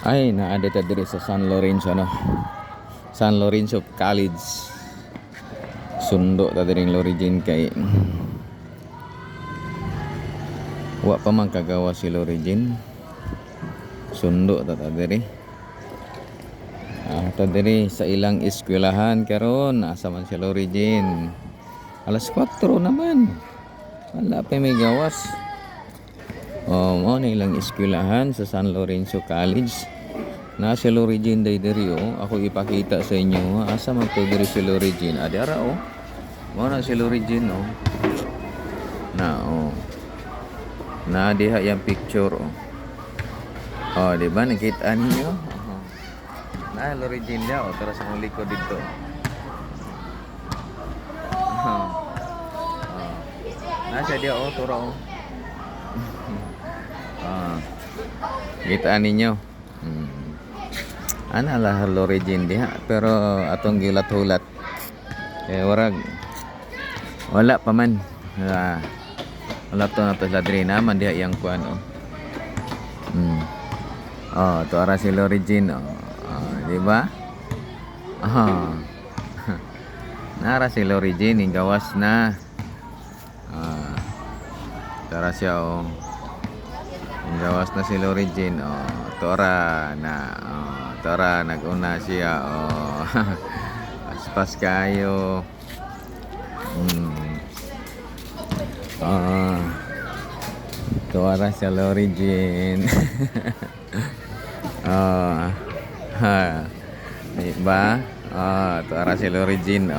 Ay, naada ta diri sa San Lorenzo, no? San Lorenzo College. Sundo ta diri Lorijin kay wa pa man kagawa si Lorijin. Sundo ta diri. Ta diri sa ilang eskwelahan karon, asa man si Lorijin. Alas 4 naman. Wala pa may gawas. Mo na ilang eskwelahan sa San Lorenzo College. Na si Lorijin diri ako ipakita sa inyo asa man to diri si Lorijin. Adara mo na si Lorijin na diha yung picture di ba nakita niyo na Lorijin dia tara sa mong likod dito na siya dia turo kita ninyo ana lah Lorijin diha pero atong gilat-hulat kaya wala pa man wala to na to sa diri naman diha yang kuan to ara si Lorijin di ba nara si Lorijin gawas na tara siya gawas na si Lorijin tora naguna siya paspas kayo tora siya Lorijin diba tora si Lorijin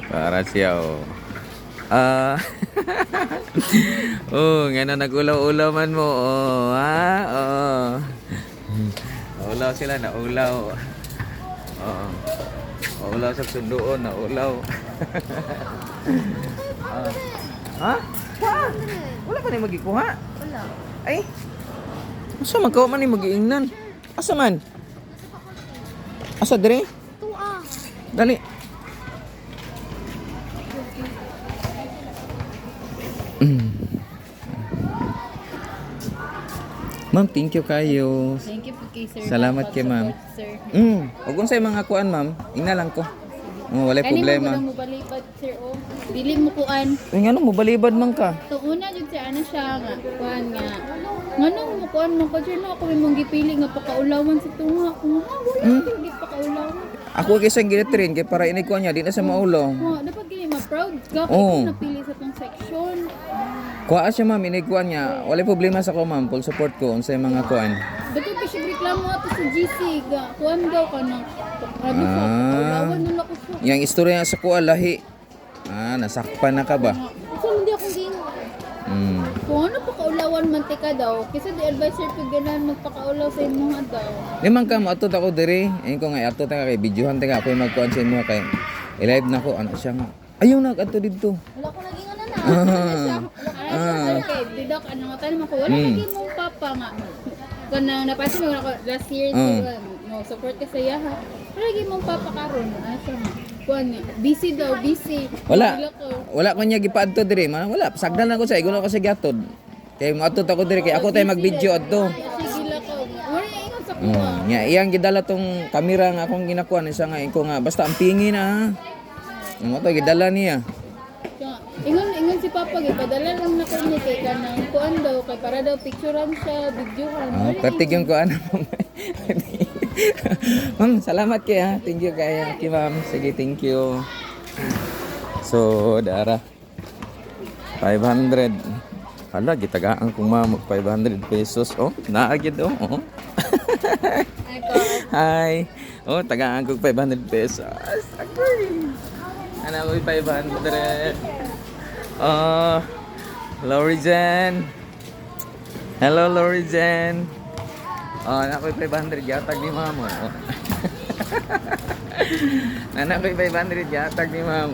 tora siya nga na nagulaw-ulaw man mo ulaw sila na ulaw ulaw sa sundoon na ulaw wala pa ni magikuha Wala. ay asa man ka man ni magiingnan asa man asa dire Tuwa. dali Ma'am, thank you kayo. Thank you po kay sir. Salamat kay ma'am. Sir. Ug unsay mga kuan ma'am, ina lang ko. Wala problema. Kani mo balibad sir Dili mo kuan. Ay ngano mo balibad man ka? Tuuna jud si ana siya nga kuan nga. Nganong mo kuan mo pa na ako imong gipili nga pakaulawan sa tunga. Wala di pakaulawan. Ako kay sang gitrain kay para inig ko niya di na sa maulaw. Dapat gini ma-proud ka Oo. kung napili sa tong section. Kuha siya ma'am, inig ko niya. Wala problema sa ko ma'am, full support ko unsay mga kuan. Dapat pa siya reklamo ato sa GC ga kuan daw ka na. Ano sa pakaulawan nila ko siya. Yang istorya sa kuha lahi. Nasakpan na ka ba? Kasi hindi ako ging. Kung ano pakaulawan mantika daw, kasi di advisor ko ganan magpakaulaw sa imuha daw. Limang ka mo atot ako diri. Ayun ko nga atot ka kay videohan ta ako magkuan sa imo kay i-live na ko ana siya nga. Ayaw na adto didto. Wala ko naging ano na. Okay, didok ano nga tayo ko. Wala naging mong papa nga. Kanang napansin mo ako last year no support ka sa iya ha. Wala naging mong papa karon. Ano siya nga. Kuan busy daw, busy. Wala ko niya gipaadto diri. Wala, sagdan lang ko sa igulo ko sa giatod. Kay mo atot ako diri kay ako tay mag-video adto. Sige la ko. Wala ingon sa kuha. Nya iyang gidala tong kamera nga akong ginakuan isa nga ko nga basta ang pingi na. Mo to gidala niya. Ingon si Papa gipadala lang na ko ni kay kanang kuan daw kay para daw picturean siya, videohan. Pertig yung kuan. Ma'am, salamat kay ha. Thank you kay ma'am. Sige, thank you. So, dara 500. Hala, gitagaan ko ma'am 500 pesos. Naagid Hi. Tagaan ko 500 pesos. Ano ko 500. Lorijin. Hello, Lorijin. Nakoy 500 yatag ni ma'am. Nakoy 500 yatag ni ma'am.